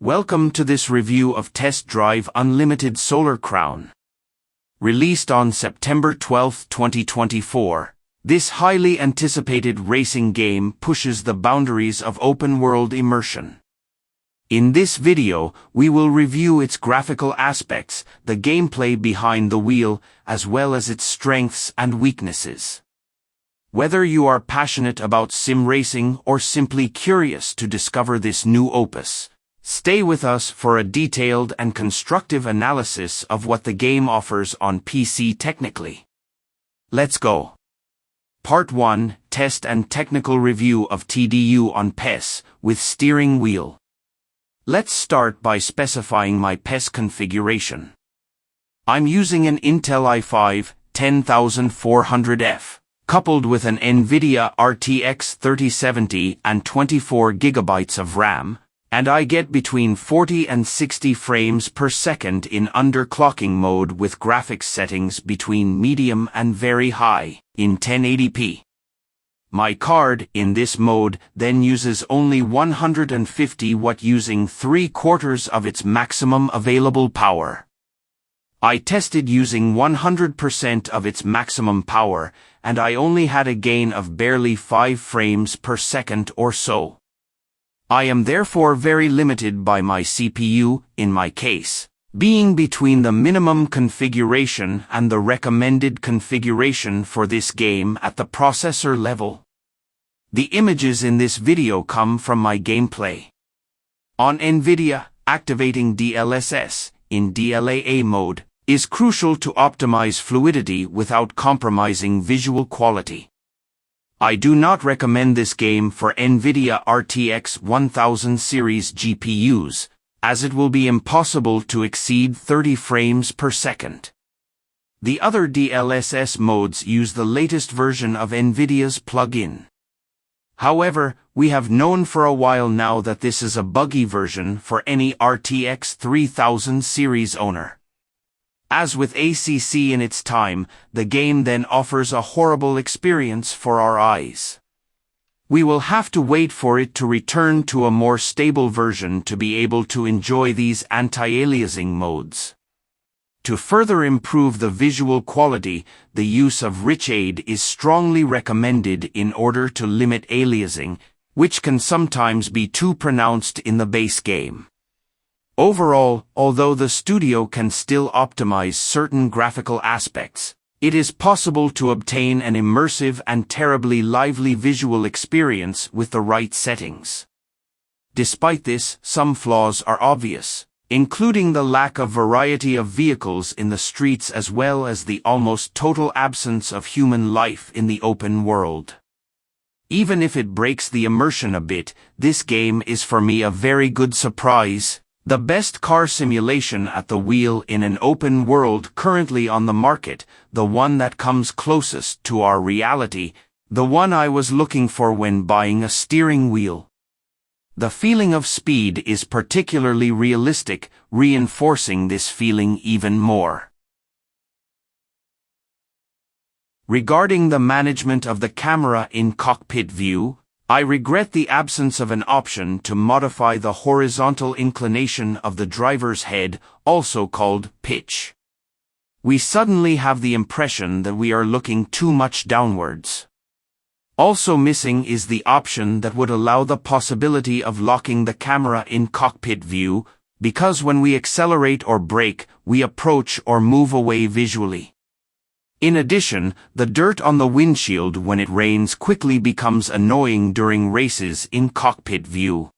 Welcome to this review of Test Drive Unlimited Solar Crown. Released on September 12, 2024, this highly anticipated racing game pushes the boundaries of open-world immersion. In this video, we will review its graphical aspects, the gameplay behind the wheel, as well as its strengths and weaknesses. Whether you are passionate about sim racing or simply curious to discover this new opus, stay with us for a detailed and constructive analysis of what the game offers on PC technically. Let's go. Part 1, Test and Technical Review of TDU on PES with Steering Wheel. Let's start by specifying my PES configuration. I'm using an Intel i5 10400F, coupled with an NVidia RTX 3070 and 24 GB of RAM, and I get between 40 and 60 frames per second in underclocking mode with graphics settings between medium and very high, in 1080p. My card, in this mode, then uses only 150 Watt using 3/4 of its maximum available power. I tested using 100% of its maximum power, and I only had a gain of barely 5 frames per second or so. I am therefore very limited by my CPU, in my case, being between the minimum configuration and the recommended configuration for this game at the processor level. The images in this video come from my gameplay. On NVidia, activating DLSS, in DLAA mode, is crucial to optimize fluidity without compromising visual quality. I do not recommend this game for NVIDIA RTX 1000 series GPUs, as it will be impossible to exceed 30 frames per second. The other DLSS modes use the latest version of NVIDIA's plugin. However, we have known for a while now that this is a buggy version for any RTX 3000 series owner. As with ACC in its time, the game then offers a horrible experience for our eyes. We will have to wait for it to return to a more stable version to be able to enjoy these anti-aliasing modes. To further improve the visual quality, the use of Reshade is strongly recommended in order to limit aliasing, which can sometimes be too pronounced in the base game. Overall, although the studio can still optimize certain graphical aspects, it is possible to obtain an immersive and terribly lively visual experience with the right settings. Despite this, some flaws are obvious, including the lack of variety of vehicles in the streets as well as the almost total absence of human life in the open world. Even if it breaks the immersion a bit, this game is for me a very good surprise. The best car simulation at the wheel in an open world currently on the market, the one that comes closest to our reality, the one I was looking for when buying a steering wheel. The feeling of speed is particularly realistic, reinforcing this feeling even more. Regarding the management of the camera in cockpit view, I regret the absence of an option to modify the horizontal inclination of the driver's head, also called pitch. We suddenly have the impression that we are looking too much downwards. Also missing is the option that would allow the possibility of locking the camera in cockpit view, because when we accelerate or brake, we approach or move away visually. In addition, the dirt on the windshield when it rains quickly becomes annoying during races in cockpit view.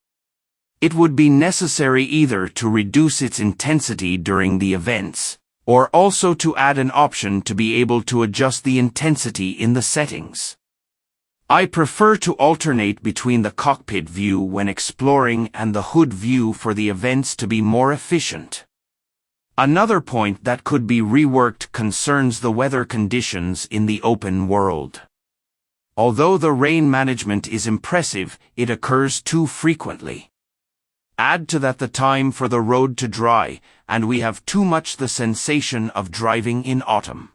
It would be necessary either to reduce its intensity during the events, or also to add an option to be able to adjust the intensity in the settings. I prefer to alternate between the cockpit view when exploring and the hood view for the events to be more efficient. Another point that could be reworked concerns the weather conditions in the open world. Although the rain management is impressive, it occurs too frequently. Add to that the time for the road to dry, and we have too much the sensation of driving in autumn.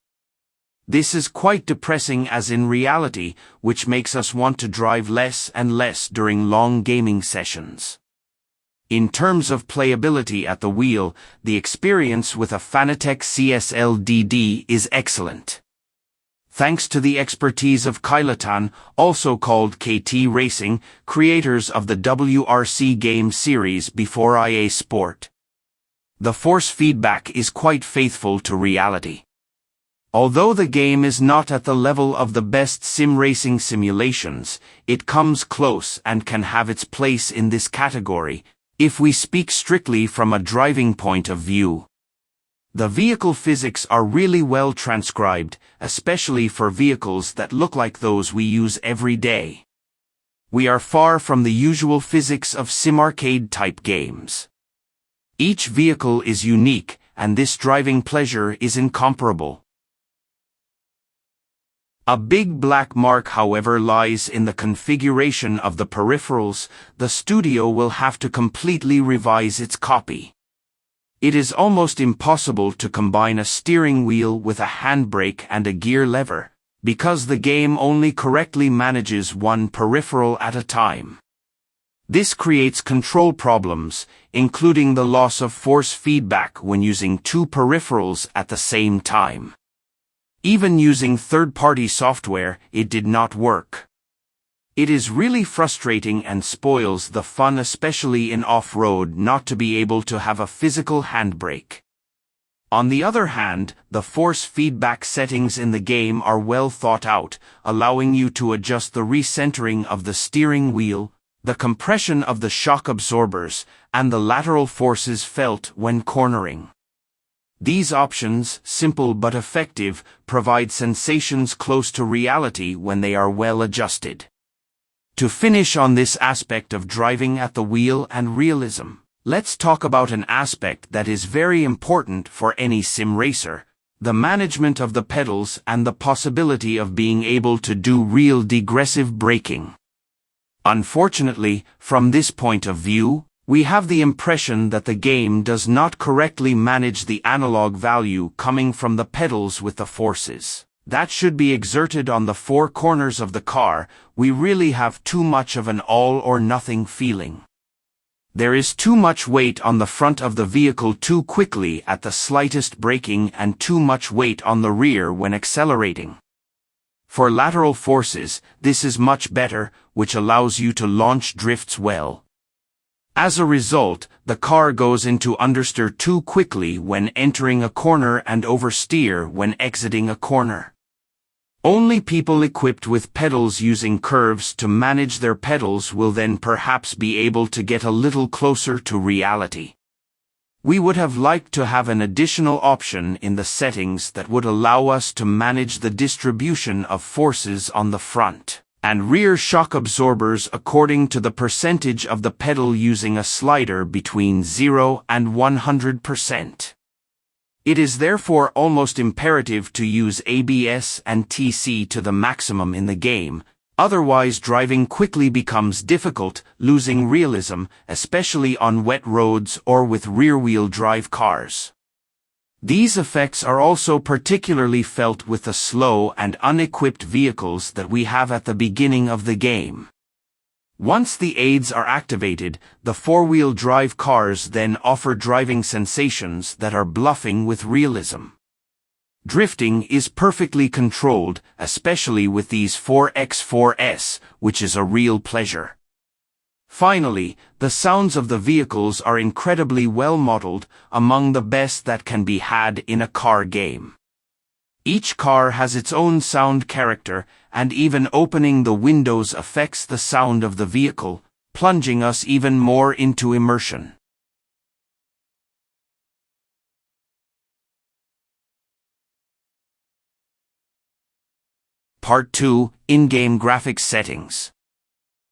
This is quite depressing as in reality, which makes us want to drive less and less during long gaming sessions. In terms of playability at the wheel, the experience with a Fanatec CSL DD is excellent. Thanks to the expertise of Kylatan, also called KT Racing, creators of the WRC game series before IA Sport. The force feedback is quite faithful to reality. Although the game is not at the level of the best sim racing simulations, it comes close and can have its place in this category, if we speak strictly from a driving point of view. The vehicle physics are really well transcribed, especially for vehicles that look like those we use every day. We are far from the usual physics of sim arcade type games. Each vehicle is unique, and this driving pleasure is incomparable. A big black mark, however, lies in the configuration of the peripherals. The studio will have to completely revise its copy. It is almost impossible to combine a steering wheel with a handbrake and a gear lever, because the game only correctly manages one peripheral at a time. This creates control problems, including the loss of force feedback when using two peripherals at the same time. Even using third-party software, it did not work. It is really frustrating and spoils the fun, especially in off-road, not to be able to have a physical handbrake. On the other hand, the force feedback settings in the game are well thought out, allowing you to adjust the recentering of the steering wheel, the compression of the shock absorbers, and the lateral forces felt when cornering. These options, simple but effective, provide sensations close to reality when they are well adjusted. To finish on this aspect of driving at the wheel and realism, let's talk about an aspect that is very important for any sim racer: the management of the pedals and the possibility of being able to do real degressive braking. Unfortunately, from this point of view, we have the impression that the game does not correctly manage the analog value coming from the pedals with the forces that should be exerted on the four corners of the car. We really have too much of an all-or-nothing feeling. There is too much weight on the front of the vehicle too quickly at the slightest braking, and too much weight on the rear when accelerating. For lateral forces, this is much better, which allows you to launch drifts well. As a result, the car goes into understeer too quickly when entering a corner and oversteer when exiting a corner. Only people equipped with pedals using curves to manage their pedals will then perhaps be able to get a little closer to reality. We would have liked to have an additional option in the settings that would allow us to manage the distribution of forces on the front and rear shock absorbers according to the percentage of the pedal, using a slider between 0 and 100%. It is therefore almost imperative to use ABS and TC to the maximum in the game, otherwise driving quickly becomes difficult, losing realism, especially on wet roads or with rear-wheel drive cars. These effects are also particularly felt with the slow and unequipped vehicles that we have at the beginning of the game. Once the aids are activated, the four-wheel drive cars then offer driving sensations that are bluffing with realism. Drifting is perfectly controlled, especially with these 4x4s, which is a real pleasure. Finally, the sounds of the vehicles are incredibly well modeled, among the best that can be had in a car game. Each car has its own sound character, and even opening the windows affects the sound of the vehicle, plunging us even more into immersion. Part 2: In-game graphics settings.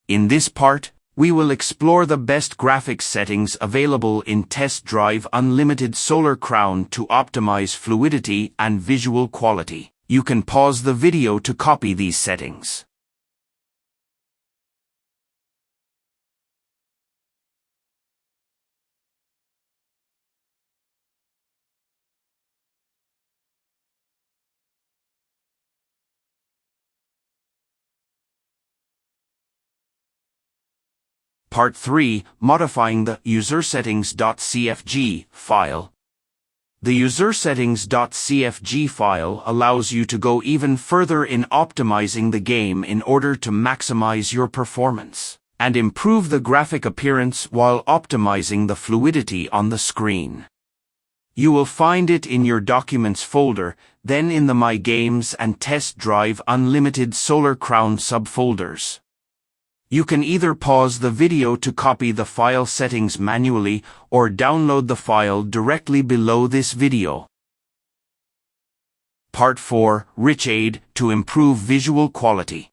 In this part, we will explore the best graphics settings available in Test Drive Unlimited Solar Crown to optimize fluidity and visual quality. You can pause the video to copy these settings. Part 3. Modifying the UserSettings.cfg file. The UserSettings.cfg file allows you to go even further in optimizing the game in order to maximize your performance and improve the graphic appearance while optimizing the fluidity on the screen. You will find it in your Documents folder, then in the My Games and Test Drive Unlimited Solar Crown subfolders. You can either pause the video to copy the file settings manually or download the file directly below this video. Part 4. Reshade to improve visual quality.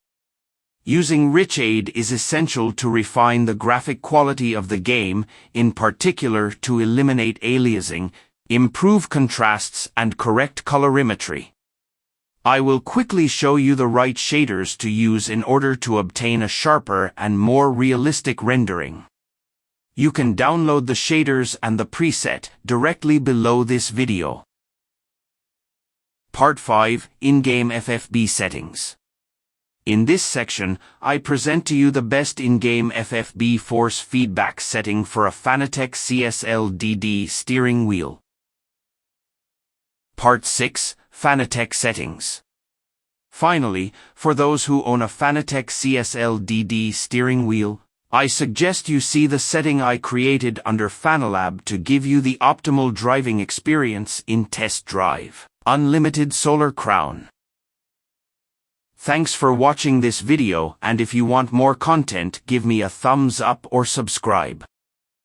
Using Reshade is essential to refine the graphic quality of the game, in particular to eliminate aliasing, improve contrasts and correct colorimetry. I will quickly show you the right shaders to use in order to obtain a sharper and more realistic rendering. You can download the shaders and the preset directly below this video. Part 5. In-game FFB settings. In this section, I present to you the best in-game FFB force feedback setting for a Fanatec CSL DD steering wheel. Part 6. Fanatec settings. Finally, for those who own a Fanatec CSL DD steering wheel, I suggest you see the setting I created under Fanalab to give you the optimal driving experience in Test Drive Unlimited Solar Crown. Thanks for watching this video, and if you want more content, give me a thumbs up or subscribe.